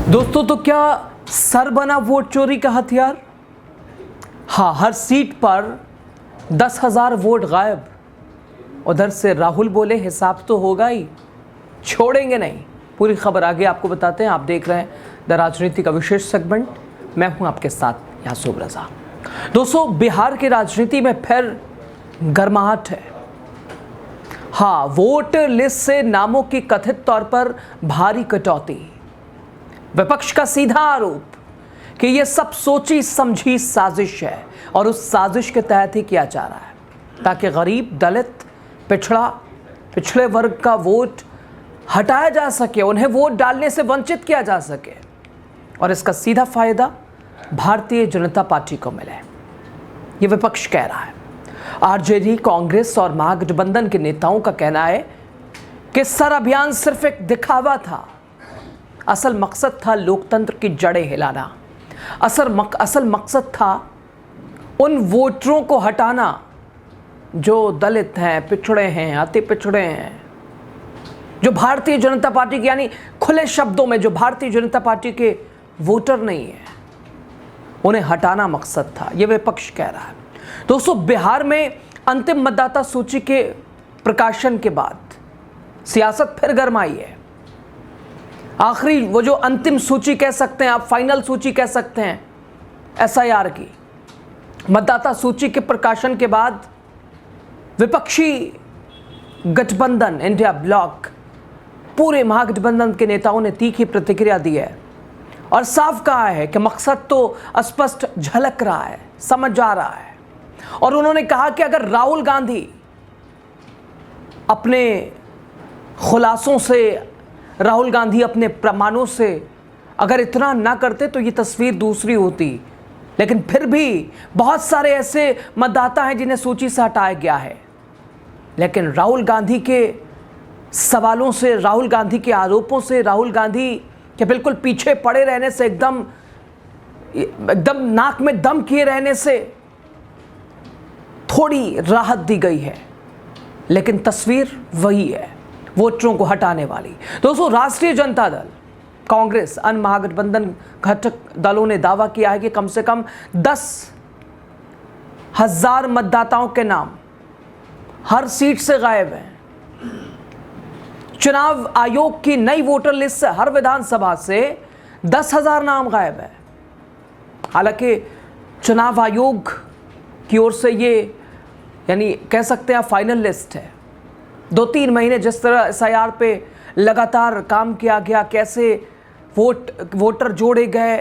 दोस्तों, तो क्या सर बना वोट चोरी का हथियार? हाँ, हर सीट पर 10,000 वोट गायब। उधर से राहुल बोले हिसाब तो होगा ही, छोड़ेंगे नहीं। पूरी खबर आगे आपको बताते हैं। आप देख रहे हैं द राजनीति का विशेष सेगमेंट। मैं हूं आपके साथ यासूब रजा। दोस्तों, बिहार की राजनीति में फिर गर्माहट है। हाँ, वोट लिस्ट से नामों की कथित तौर पर भारी कटौती। विपक्ष का सीधा आरोप कि यह सब सोची समझी साजिश है और उस साजिश के तहत ही किया जा रहा है ताकि गरीब, दलित, पिछड़े वर्ग का वोट हटाया जा सके, उन्हें वोट डालने से वंचित किया जा सके और इसका सीधा फायदा भारतीय जनता पार्टी को मिले। ये विपक्ष कह रहा है। आरजेडी, कांग्रेस और महागठबंधन के नेताओं का कहना है कि सर अभियान सिर्फ एक दिखावा था। असल मकसद था लोकतंत्र की जड़ें हिलाना। असल मकसद था उन वोटरों को हटाना जो दलित हैं, पिछड़े हैं, अति पिछड़े हैं, जो भारतीय जनता पार्टी के, यानी खुले शब्दों में जो भारतीय जनता पार्टी के वोटर नहीं है, उन्हें हटाना मकसद था। यह विपक्ष कह रहा है। दोस्तों, बिहार में अंतिम मतदाता सूची के प्रकाशन के बाद सियासत फिर गरमाई है। आखिरी वो जो अंतिम सूची कह सकते हैं आप, फाइनल सूची कह सकते हैं एसआईआर की, मतदाता सूची के प्रकाशन के बाद विपक्षी गठबंधन इंडिया ब्लॉक, पूरे महागठबंधन के नेताओं ने तीखी प्रतिक्रिया दी है और साफ कहा है कि मकसद तो स्पष्ट झलक रहा है, समझ आ रहा है। और उन्होंने कहा कि अगर राहुल गांधी अपने खुलासों से, राहुल गांधी अपने प्रमाणों से अगर इतना ना करते तो ये तस्वीर दूसरी होती। लेकिन फिर भी बहुत सारे ऐसे मतदाता हैं जिन्हें सूची से हटाया गया है। लेकिन राहुल गांधी के सवालों से, राहुल गांधी के आरोपों से, राहुल गांधी के बिल्कुल पीछे पड़े रहने से, एकदम नाक में दम किए रहने से थोड़ी राहत दी गई है। लेकिन तस्वीर वही है, वोटरों को हटाने वाली। दोस्तों, राष्ट्रीय जनता दल, कांग्रेस, अन्य महागठबंधन घटक दलों ने दावा किया है कि कम से कम 10,000 मतदाताओं के नाम हर सीट से गायब हैं। चुनाव आयोग की नई वोटर लिस्ट से हर विधानसभा से 10,000 नाम गायब है। हालांकि चुनाव आयोग की ओर से ये, यानी कह सकते हैं फाइनल लिस्ट है। 2-3 महीने जिस तरह एसआईआर पे लगातार काम किया गया, कैसे वोटर जोड़े गए,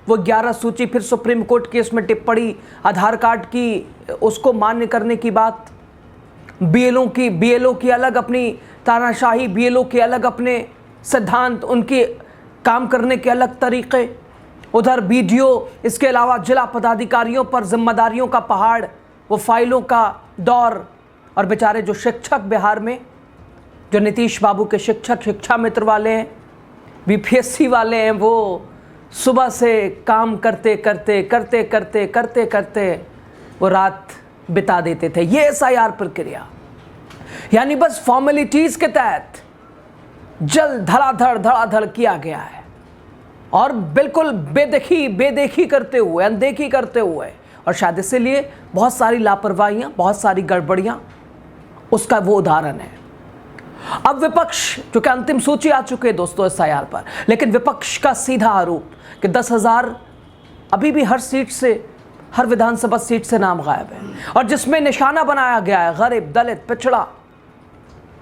वो 11 सूची, फिर सुप्रीम कोर्ट की इसमें टिप्पणी, आधार कार्ड की उसको मान्य करने की बात, बीएलओ की अलग अपनी तानाशाही, बीएलओ के अलग अपने सिद्धांत, उनके काम करने के अलग तरीक़े, उधर बीडीओ, इसके अलावा जिला पदाधिकारियों पर जिम्मेदारियों का पहाड़, वो फाइलों का दौर, और बेचारे जो शिक्षक बिहार में, जो नीतीश बाबू के शिक्षक, शिक्षा मित्र वाले हैं, बीपीएससी वाले हैं, वो सुबह से काम करते वो रात बिता देते थे। ये एसआईआर प्रक्रिया, यानी बस फॉर्मेलिटीज़ के तहत जल्द धड़ाधड़ किया गया है और बिल्कुल बेदेखी करते हुए, अनदेखी करते हुए, और शायद इसीलिए बहुत सारी लापरवाहियाँ, बहुत सारी गड़बड़ियाँ, उसका वो उदाहरण है। अब विपक्ष, क्योंकि अंतिम सूची आ चुकी है दोस्तों एसआईआर पर, लेकिन विपक्ष का सीधा आरोप कि 10,000 अभी भी हर सीट से, हर विधानसभा सीट से नाम गायब है और जिसमें निशाना बनाया गया है गरीब, दलित, पिछड़ा,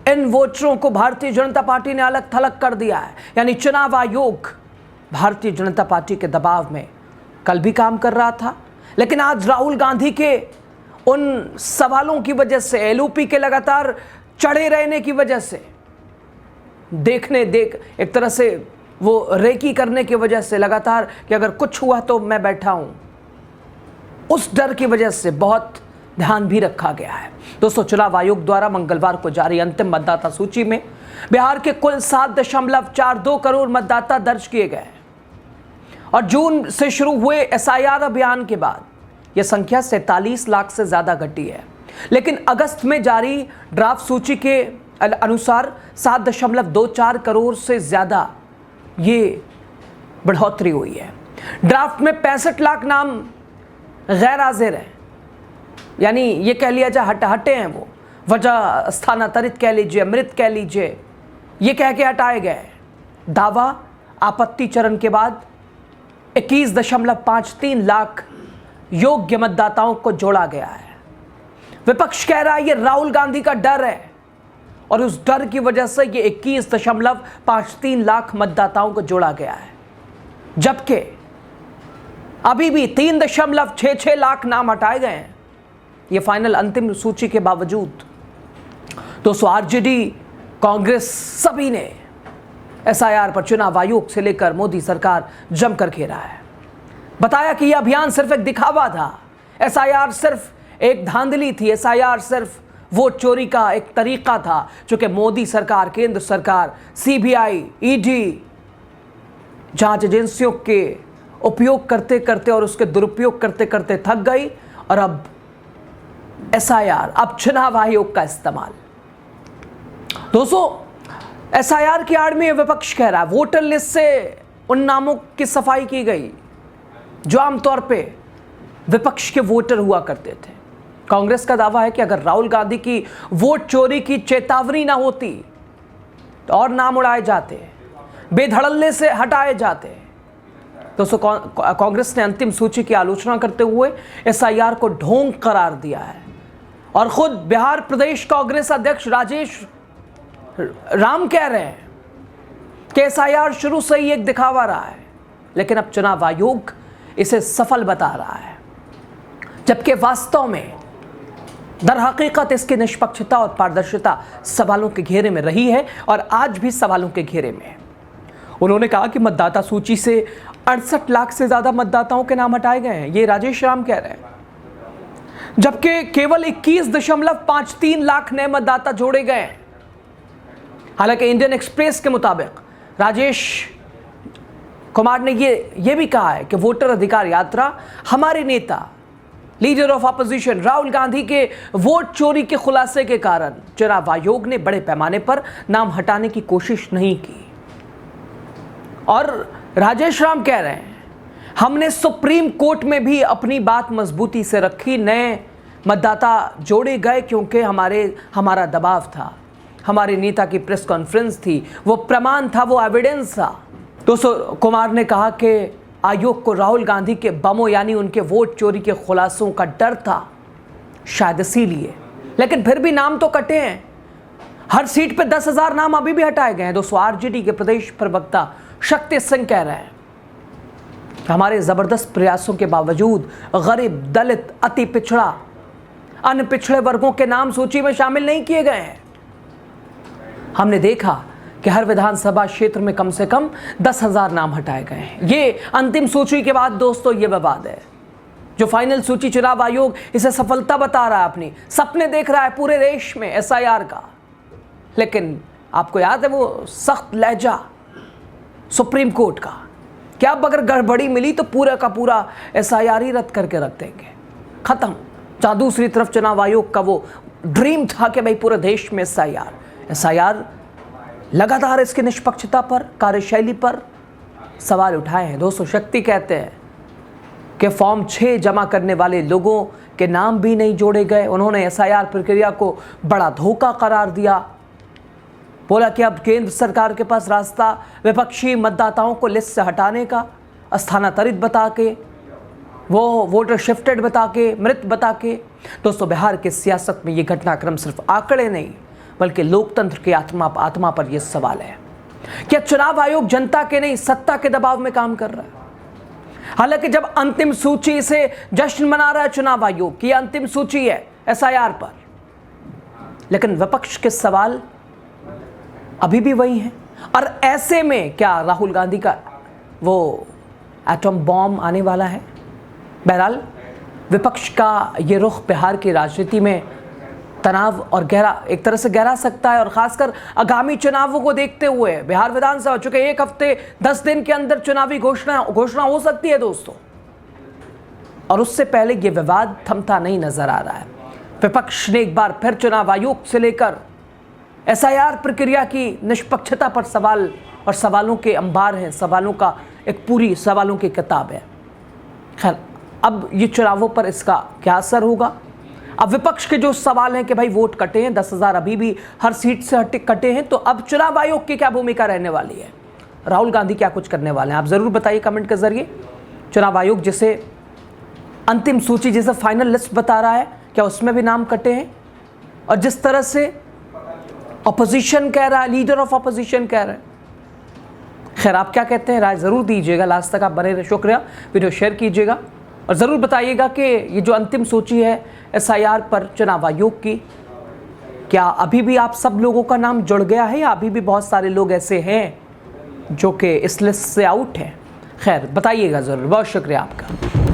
इन वोटरों को भारतीय जनता पार्टी ने अलग थलग कर दिया है। यानी चुनाव आयोग भारतीय जनता पार्टी के दबाव में कल भी काम कर रहा था, लेकिन आज राहुल गांधी के उन सवालों की वजह से, एलओपी के लगातार चढ़े रहने की वजह से, एक तरह से वो रेकी करने की वजह से, लगातार कि अगर कुछ हुआ तो मैं बैठा हूं, उस डर की वजह से बहुत ध्यान भी रखा गया है। दोस्तों, चुनाव आयोग द्वारा मंगलवार को जारी अंतिम मतदाता सूची में बिहार के कुल 7.42 करोड़ मतदाता दर्ज किए गए और जून से शुरू हुए एसआईआर अभियान के बाद यह संख्या 47 लाख से ज़्यादा घटी है। लेकिन अगस्त में जारी ड्राफ्ट सूची के अनुसार 7.24 करोड़ से ज़्यादा ये बढ़ोतरी हुई है। ड्राफ्ट में 65 लाख नाम गैर हाजिर हैं, यानी ये कह लिया जाए हटे हैं, वो वजह स्थानांतरित कह लीजिए, मृत कह लीजिए, ये कह के हटाए गए। दावा आपत्ति चरण के बाद 21.53 लाख योग्य मतदाताओं को जोड़ा गया है। विपक्ष कह रहा है ये राहुल गांधी का डर है और उस डर की वजह से ये 21.53 लाख मतदाताओं को जोड़ा गया है, जबकि अभी भी 3.66 लाख नाम हटाए गए हैं, ये फाइनल अंतिम सूची के बावजूद। दोस्तों, आरजेडी, कांग्रेस सभी ने एसआईआर पर चुनाव आयोग से लेकर मोदी सरकार जमकर घेरा है। बताया कि यह अभियान सिर्फ एक दिखावा था, एसआईआर सिर्फ एक धांधली थी, एसआईआर सिर्फ वोट चोरी का एक तरीका था जो कि मोदी सरकार, केंद्र सरकार, सीबीआई, ईडी, जांच एजेंसियों के उपयोग करते करते और उसके दुरुपयोग करते करते थक गई और अब एसआईआर, अब चुनाव आयोग का इस्तेमाल। दोस्तों, एसआईआर की आड़ में विपक्ष कह रहा है वोटर लिस्ट से उन नामों की सफाई की गई जो आमतौर पे विपक्ष के वोटर हुआ करते थे। कांग्रेस का दावा है कि अगर राहुल गांधी की वोट चोरी की चेतावनी ना होती तो और नाम उड़ाए जाते, बेधड़ल्ले से हटाए जाते। दोस्तों, कांग्रेस ने अंतिम सूची की आलोचना करते हुए एसआईआर को ढोंग करार दिया है और खुद बिहार प्रदेश कांग्रेस अध्यक्ष राजेश राम कह रहे हैं कि एसआईआर शुरू से ही एक दिखावा रहा है, लेकिन अब चुनाव आयोग इसे सफल बता रहा है, जबकि वास्तव में दर हकीकत इसकी निष्पक्षता और पारदर्शिता सवालों के घेरे में रही है और आज भी सवालों के घेरे में है। उन्होंने कहा कि मतदाता सूची से 68 लाख से ज्यादा मतदाताओं के नाम हटाए गए हैं, ये राजेश राम कह रहे हैं, जबकि केवल 21.53 लाख नए मतदाता जोड़े गए हैं। हालांकि इंडियन एक्सप्रेस के मुताबिक राजेश कुमार ने ये भी कहा है कि वोटर अधिकार यात्रा हमारे नेता, leader of opposition Rahul Gandhi के वोट चोरी के खुलासे के कारण चुनाव आयोग ने बड़े पैमाने पर नाम हटाने की कोशिश नहीं की। और राजेश राम कह रहे हैं हमने सुप्रीम कोर्ट में भी अपनी बात मजबूती से रखी, नए मतदाता जोड़े गए क्योंकि हमारा दबाव था, हमारे नेता की प्रेस कॉन्फ्रेंस थी, वो प्रमाण था, वो एविडेंस था। दोस्तों, कुमार ने कहा कि आयोग को राहुल गांधी के बमों यानी उनके वोट चोरी के खुलासों का डर था, शायद इसीलिए, लेकिन फिर भी नाम तो कटे हैं। हर सीट पे 10,000 नाम अभी भी हटाए गए हैं। दोस्तों, आरजेडी के प्रदेश प्रवक्ता शक्ति सिंह कह रहे हैं हमारे जबरदस्त प्रयासों के बावजूद गरीब, दलित, अति पिछड़ा, अन्य पिछड़े वर्गों के नाम सूची में शामिल नहीं किए गए हैं। हमने देखा कि हर विधानसभा क्षेत्र में कम से कम 10,000 नाम हटाए गए हैं। ये अंतिम सूची के बाद दोस्तों ये विवाद है, जो फाइनल सूची चुनाव आयोग इसे सफलता बता रहा है, अपनी सपने देख रहा है पूरे देश में एसआईआर का। लेकिन आपको याद है वो सख्त लहजा सुप्रीम कोर्ट का कि अब अगर गड़बड़ी मिली तो पूरा का पूरा एसआईआर ही रद्द करके रख देंगे, खत्म। जहाँ दूसरी तरफ चुनाव आयोग का वो ड्रीम था कि भाई पूरे देश में एसआईआर लगातार इसकी निष्पक्षता पर, कार्यशैली पर सवाल उठाए हैं। दोस्तों, शक्ति कहते हैं कि फॉर्म 6 जमा करने वाले लोगों के नाम भी नहीं जोड़े गए। उन्होंने एसआईआर प्रक्रिया को बड़ा धोखा करार दिया, बोला कि अब केंद्र सरकार के पास रास्ता विपक्षी मतदाताओं को लिस्ट से हटाने का, स्थानांतरित बता के, वो वोटर शिफ्टेड बता के, मृत बता के। दोस्तों, बिहार की सियासत में ये घटनाक्रम सिर्फ आंकड़े नहीं बल्कि लोकतंत्र की आत्मा पर यह सवाल है कि चुनाव आयोग जनता के नहीं सत्ता के दबाव में काम कर रहा है। हालांकि जब अंतिम सूची से जश्न मना रहा है चुनाव आयोग की अंतिम सूची है एसआईआर पर, लेकिन विपक्ष के सवाल अभी भी वही हैं। और ऐसे में क्या राहुल गांधी का वो एटम बॉम्ब आने वाला है? बहरहाल, विपक्ष का ये रुख बिहार की राजनीति में तनाव और एक तरह से गहरा सकता है, और खासकर आगामी चुनावों को देखते हुए बिहार विधानसभा, चूंकि 1 हफ्ते 10 दिन के अंदर चुनावी घोषणा हो सकती है दोस्तों, और उससे पहले ये विवाद थमता नहीं नजर आ रहा है। विपक्ष ने एक बार फिर चुनाव आयोग से लेकर एसआईआर प्रक्रिया की निष्पक्षता पर सवाल और सवालों के अंबार हैं, सवालों का एक पूरी सवालों की किताब है। खैर, अब ये चुनावों पर इसका क्या असर होगा? अब विपक्ष के जो सवाल हैं कि भाई वोट कटे हैं, 10,000 अभी भी हर सीट से कटे हैं, तो अब चुनाव आयोग की क्या भूमिका रहने वाली है? राहुल गांधी क्या कुछ करने वाले हैं? आप ज़रूर बताइए कमेंट के ज़रिए। चुनाव आयोग जिसे अंतिम सूची, जिसे फाइनल लिस्ट बता रहा है, क्या उसमें भी नाम कटे हैं? और जिस तरह से अपोजिशन कह रहा है, लीडर ऑफ अपोजिशन कह रहा है, खैर आप क्या कहते हैं? राय ज़रूर दीजिएगा। लास्ट तक आप बने रहे, शुक्रिया। वीडियो शेयर कीजिएगा और ज़रूर बताइएगा कि ये जो अंतिम सूची है SIR पर चुनाव आयोग की, क्या अभी भी आप सब लोगों का नाम जुड़ गया है या अभी भी बहुत सारे लोग ऐसे हैं जो कि इस लिस्ट से आउट हैं? खैर बताइएगा ज़रूर। बहुत शुक्रिया आपका।